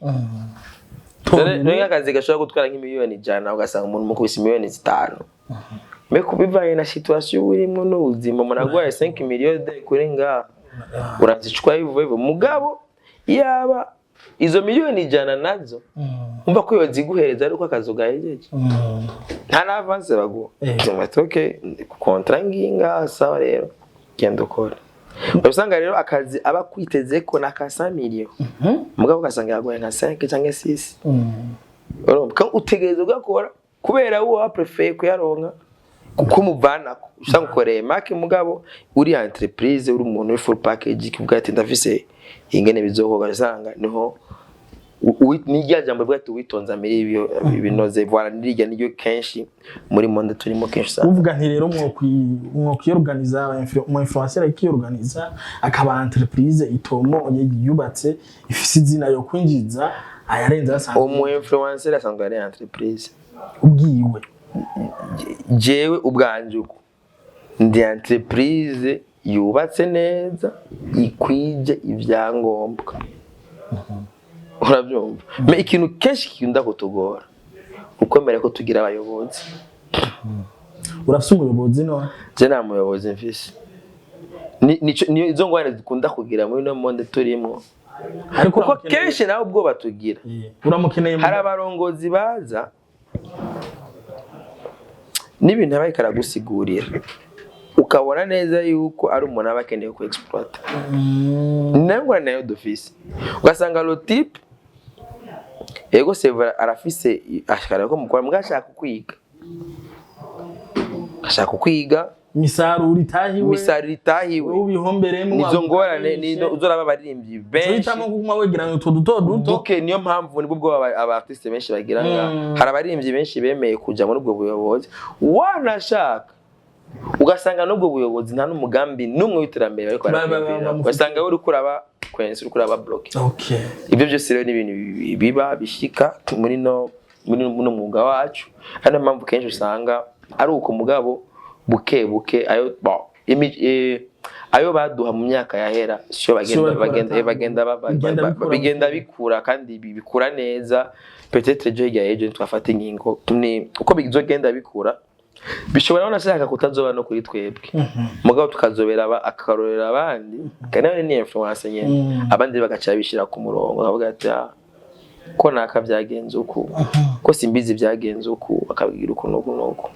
none akazi gashobora gutwara nk'imiliyoni 100 ugasanga umuntu mukubise miliyoni 5 meko bivaye na situation urimo n'ubuzima munagwaye 5 miliyoni kuri nga urazicwa hivyo mugabo yaba izo miliyoni 100 nazo umva ko yoziguhereza ariko akazo gahejeje nta na avance baguha okay contrat nginga sawa rero genda ukora usanga rero akazi aba kwiteze ko na ka 100 miliyoni mugabo gasanga yagoye nka 5 cyangwa 6 urumva utegereza ugakora kubera uwo prefer kuyaronka kuko muvana usanga ukoreye make mugabo uri entreprise uri umuntu uri full package kivuga ati ndafise ingene bizohoga usanga niho nirya jambo bwati witonza mbere ibinoze voilà nirya niryo kenshi muri monde turimo kenshi sana uvuga nti rero mwokiyorganiza mu influencer ikiyorganiza akaba entreprise itomoye yubatse ifise izina yo kwinjiza ayarenza asanzwe umu influencer asanzwe ari entreprise ubwiwe jewe ubwanje uko ndi entreprise yubatse neza ikwije ivyangombwa urabyumva me ikintu kenshi kikunda kutugora ukwemera ko tugira abayobozi urafise umuyobozi no je nta muyobozi mfise ni izo ngwane zikunda kugira muri no monde turimo ariko kuko kenshi nawe ubwo batugira uramukeneye hari abarongozi baza n'ibintu abayikara gusigurira ukabona neza yuko ari umuntu abakeneye ku exploiter nangwa nayo dufise ugasanga lo type ego severa arafise ashaka ko mukora mwashaka kwiga ashaka kwiga misaruri tahiwe ubihomberemo nizo ngorane nizo uzoraba baririmbyi benshi cyitamo kuguma wegeranye utwo duto duke niyo mpamvu nibwo bwo aba artiste benshi bagiranga hari abaririmbyi benshi bemeye kuja muri ubwo buyobozi wanashaka ugasanga nubwo buyobozi nta n'umugambi numwe w'iterambere ariko ugasanga uri kuraba kwensi uri kuraba block ibyo byose rero ni ibintu biba bishika muri no mwuga wacu hano mpamvu kenshi usanga ari uko mugabo buke ayo baduha mu myaka yahera syo bagenda bikura kandi bikura neza peut-être je ya agent twafata ingingo uko bizogenda bikura bishobora nashaka kutazoba no kuri twebwe mugabo tukazobera akarorera abandi kandi ni influence nyene abandi bagaca bishira ku murongo bavuga ati ko naka byagenze uko ko simbizi byagenze uko akabigira uko nuko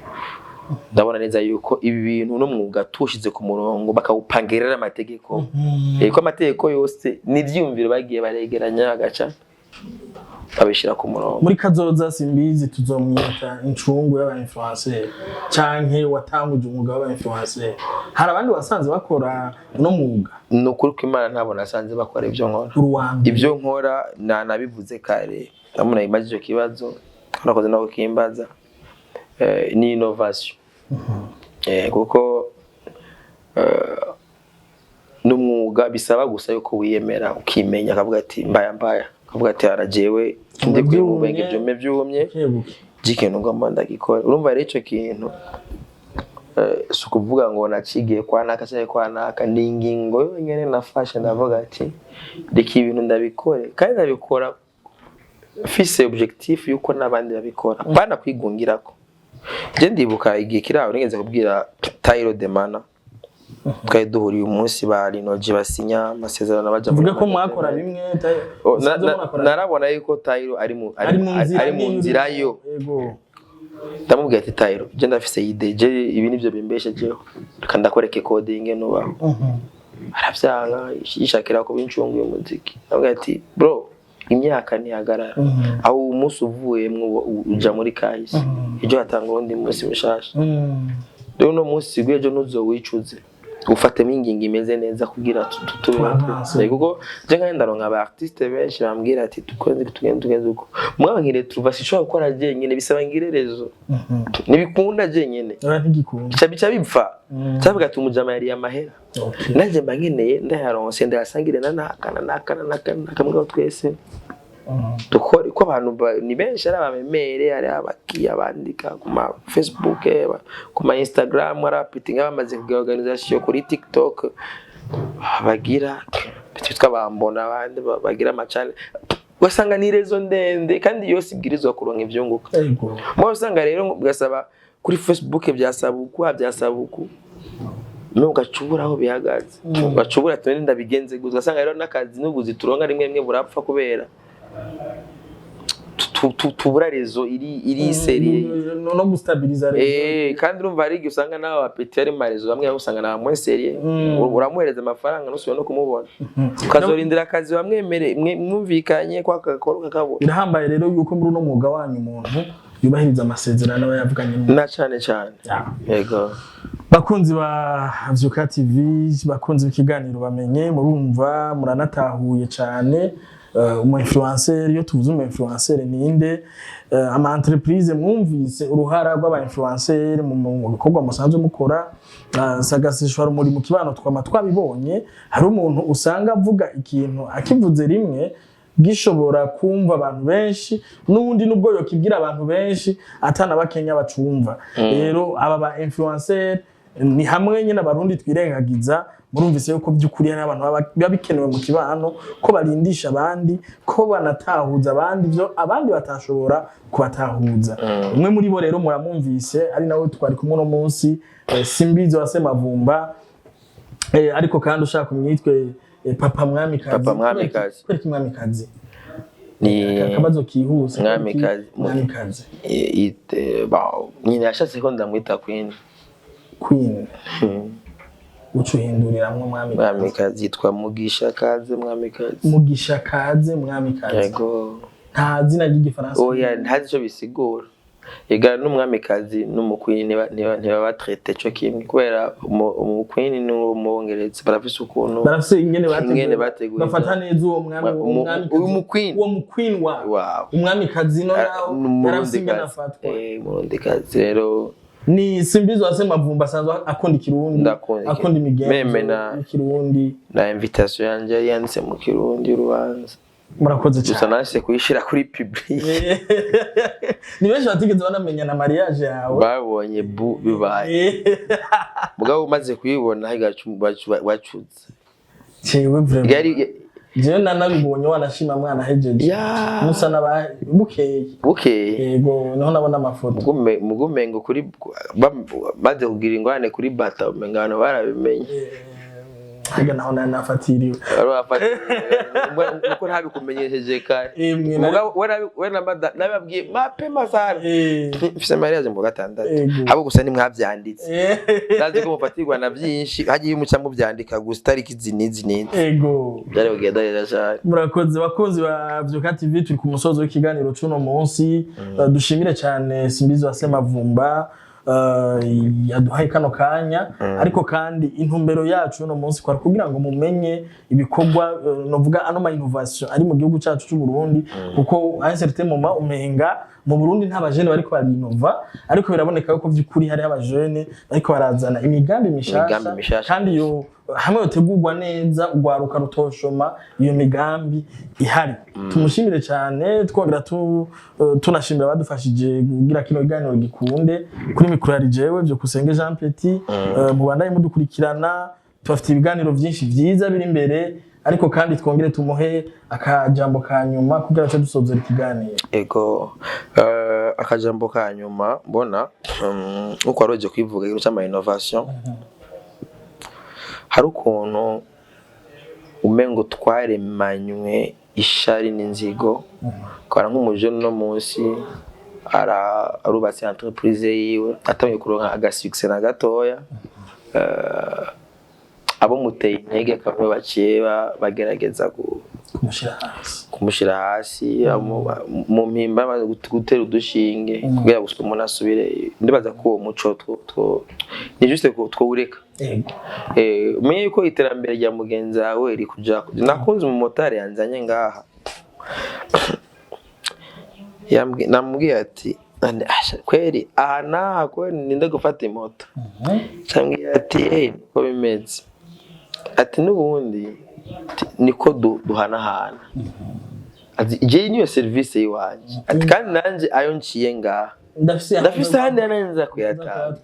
ndabona neza yuko ibi bintu no mwuga tushize ku murongo bakawupangerera amategeko ko amategeko yose nivyumviro bagiye baregeranya agaca abishira ku murongo muri kazoza simbizi tuzomwita incungu y'aba influencer canke watanguje umwuga w'aba influencer hari abandi wasanze bakora no mwuga no kuri kw'Imana ntabona asanze bakora ibyo nkora nabivuze kare ndamuna imagije kibazo nakoze nako kimbaza ni innovation kuko n'umwuga bisaba gusa yuko wiyemera ukimenya akavuga ati mbaya akavuga ati arajewe ndi kwibubenge byume byumye gikintu ngomba ndagikora urumva rero ico kintu sukuvuga ngo nacigiye kwa naka ni ingingo yonyene nafashe ndavuga ati reka ibintu ndabikore kandi ndabikora fise objectif yuko nabandi babikora bana kwigungirako je ndibuka igihe kiraho nigeze kubwira Tairo Demana twari duhuriye umunsi bari noje basinya amasezerano baja vuga ko mwakora bimwe narabona yuko Tairo ari mu nzira yo ndamubwira ati Tairo je ndafise idee je ibi nivyo bimbeshe jeho kandi akoreke coding no aravyanga yishakira ko bincungu y'umuziki ndamubwira ati bro imyaka ntihagarara aho umunsi uvuyemwo uja muri kahise ejo hatanga undi munsi mushasha rero no munsi gwejo nuzowicuze ufate mingingi imeze neza kugira tutube kuko je nka ndaronka aba artiste benshi bambwira ati tugende uko mwa nkire tuva sishobora gukora je nyene bisaba ngirerezo nibikunda je nyene ntigikunda bica bipfa cyavuga ati umujama yari amahera naje mbangeneye ndayaronse ndayasangire naka mugabo twese dukora ko abantu ni benshi ari abamemere ari abakiya bandika ku ma Facebook ku ma Instagram ari apitinga bamaze kugira organisation kuri TikTok bagira bitwa bambona abandi bagira amachannel wasanga ni rezo ndende kandi yose ibwirizwa kuronka ivyunguka mwa usanga rero ugasaba kuri Facebook byasaba uku ugacubura aho bihagaze ugacubura ati ndabigenze gusa ugasanga rero nakazi n'ubuzi turonka rimwe burapfa kubera tubura rezo iri serie no gustabiliza rezo kandi urumva ari usanga nawe apeti ari marezo bamwe usanga na mo serie uramuhereza amafaranga nusubiye no kumubona ukazorindira akazi bamwemere mwumvikanye kwa kakoro kakabo irahambaye rero yuko muri no mwuga wanyu umuntu yubahiriza amasezerano aba yavuganye na cyane yego bakunzi ba Vyuka TV bakunzi b'ikiganiro bamenye murumva muranatahuye cyane umu influencer iyo tuvuze umu influencer ninde ama entreprise mwumvise uruhara rw'aba influencer mu bikorwa musanzwe mukora sagasishwa muri mu kibano twabibonye hari umuntu usanga avuga ikintu akivuze rimwe gishobora kumva abantu benshi n'undi nubwo yo kibwira abantu benshi atana bakenya bacumva rero aba ba influencer ni hamwe nyine abarundi twirengagiza murumvise yuko by'ukuri hari abantu babikenewe mu kibano ko barindisha abandi ko banatahuza abandi byo abandi batashobora kubatahuza umwe muri bo rero muramumvise ari nawe twari kumwe no munsi Simbizi wa Semavumba ariko kandi ushaka kumwitwe Papa Mwamikazi kwereka Mwamikazi ni akabazo kihuse Mwamikazi nyine yashatse ko ndamwita Queen ucuhinduriramwe Mwamikazi yitwa Mugisha Kaze Mwamikazi yego nta zina ry'igifaransa oya ntazi cyo bisigura ega n'umwamikazi n'umukwini niba batrete cyo kimwe kubera umukwini n'umwongereza barafise ukuntu barafise ingene bateguye bafata neza uwo mwami uwo mukwini wa umwamikazi no naho barafise ingene afatwa umurundikazi rero ni Simbizi wa Semavumba sanzwe akunda Kirundi akunda imigenzo y'Ikirundi na invitation yanje yanditse mu Kirundi urubanza murakoze cyane gusa nase kuyishira kuri public ni benshi batigeze banamenya na mariage yawe babonye bibaye mugabo umaze kuyibona wacuze cyewe vraiment je nanabibonye wanashima mwana hejeje musa naba bukeye yego naho nabona amafoto mugumengo kuri baze kugira ingwane kuri bata umengano barabimenye Haga naho nafatiriwe uko ntabikumenyesheje kare mugabo nababwiye mapema sana mfise mariage mu gatandatu habo gusa ni mwavyanditse ndazi ko mufatirwa na byinshi hagiye muca mu byandika gusa tariki zinizi yego byari kugenda rero cyane murakoze bakozi ba Vyuka TV turi ku musozo w'ikiganiro cuno munsi dushimire cyane Simbizi wa Semavumba yaduhaye kano kanya ariko kandi intumbero yacu no munsi kwa kugira ngo mumenye ibikorwa novuga ano ma innovation ari mu gihugu cyacu cy'u Burundi kuko à un certain moment umenga mu Burundi nta bajene bariko barinova ariko biraboneka ko by'ukuri hari abajene ariko barazana imigambi mishasha kandi yo hamwe yotegurwa neza ugwaruka rutoshoma iyo migambi ihari tumushimire cyane twongera tunashimira badufashije kugira kino kiganiro gikunde kuri mikro yari jewe byo kusenge Jean Petit mu bandaye mudukurikirana tufite ibiganiro byinshi byiza biri imbere ariko kandi twongere tumuhe akajambo ka nyuma kugira cyo dusozera ikiganiro ego akajambo ka nyuma mbona uko aroje kwivuga ikintu cy'ama innovation hari ukuntu umengo twaremanywe ishari n'inzigo kora nk'umuje no munsi arubatse entreprise yiwe atamye kuronka agasuccess na gatoya abo muteye intege kamwe baciye bagerageza kumushira hasi mu mpimba gutera udushinge kugira ngo umuntu asubire ndibaza ko uwo muco ni juste ko twureka umenye yuko iterambere rya mugenzi wawe iri kuja nakunze mu motari yanzanye ngaha namubwiye ati kweri aha naha kweri ninde gufata imoto cyangwa ati ko bimeze ati n'ubundi niko duhanahana ati je niyo service yiwanje ati kandi nanje ayo nciye ngaha ndafise handi yananza kuyatanga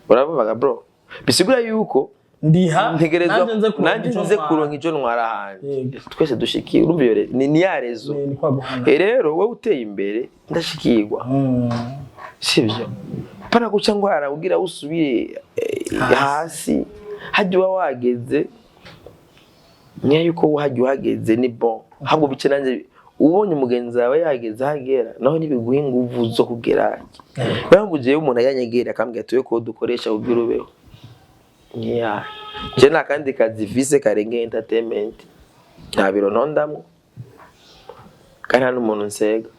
uravuga bro bisigura yuko ntegerezwa nanje nze kuronka ijo ntwara handi twese dushikiye urumva ni yarezo rero wowe uteye imbere ndashikirwa sivyo pana guca ngo arabugira usubire hasi hajya wageze niyo yuko wahajya uhageze ni bon habwo bice nanje ubonye umugenzi wawe yageze hagera naho nibiguhe inguvu zo kugera bambuje umuntu yanyegera akambwira tuye ko dukoresha ubirubeho yeah je nakandi kazi vise karenge entertainment nta biro nondamwe kandi hano umuntu nsega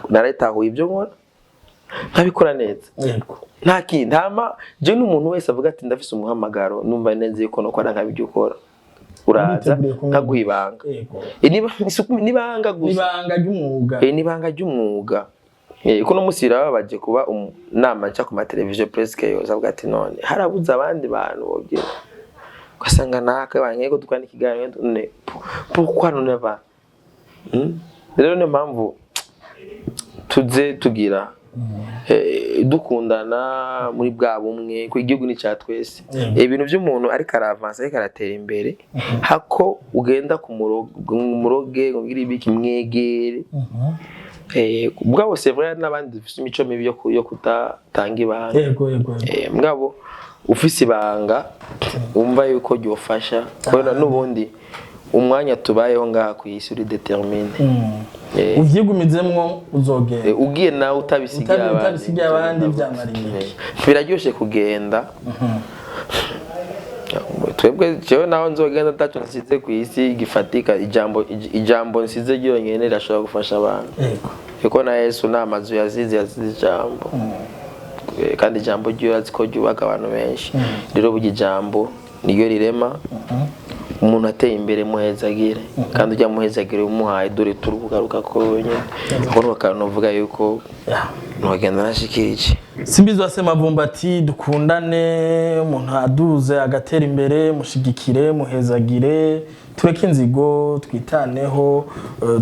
naretahuye ibyo nkora nkabikora neza nta kindi ntama je n'umuntu wese avuga ati ndafise umuhamagaro numva neze yuko no kora nkabijye ukora uraza nkaguhibanga nibanga gusa nibanga ry'umwuga nibanga ry'umwuga kuno musi baje kuba nama nca ku ma television presque yose avuga ati none harabuze abandi bantu bobye ugasanga naka banyego tukwana ikiganiro none pourquoi none ba rero ne mpamvu tuze tugira dukundana muri bwa bumwe ko igihugu ni cya twese ibintu by'umuntu ariko aravansa ariko aratera imbere hako ugenda ku muroge ngira ibiki mwegere mugabo c'est vrai n'abandi dufite imico mibi yo kutatanga ibanga mugabo ufise ibanga umva yuko ryofasha kubera n'ubundi umwanya tubayeho ngaha ku isi uri determine uvyigumizemwo uzogenda ugiye nawe utabisigiye abandi byamariye biraryoshe kugenda twebwe cyo naho nzogenda tacho nsize ku isi gifatika ijambo nsize ryonyene rirashobora gufasha abantu yuko na Yesu n'amazu yazize ijambo kandi ijambo ryazi ko ryubaka abantu benshi rero bugi ijambo niyo rirema umuntu ateye imbere muhezagire kandi ujya muhezagire umuhaye dore turubugaruka ko wenyine aho bakanovuga yuko ntwagenda nashikirije Simbizo Semavumba ati dukundane umuntu aduze agatera imbere mushigikire muhezagire tureke inzigo twitaneho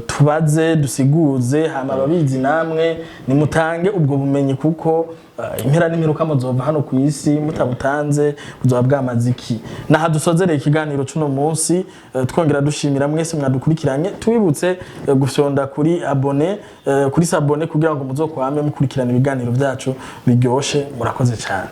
tubaze dusiguze hama babizi namwe nimutange ubwo bumenyi kuko impera n'imiruka muzova hano ku isi mutabutanze buzoba bwamaziki naha dusozereye ikiganiro cuno munsi twongera dushimira mwese mwadukurikiranye tubibutse gufyonda kuri abone kuri sabone kugira ngo muzokwame mukurikirana ibiganiro byacu biryoshe murakoze cyane.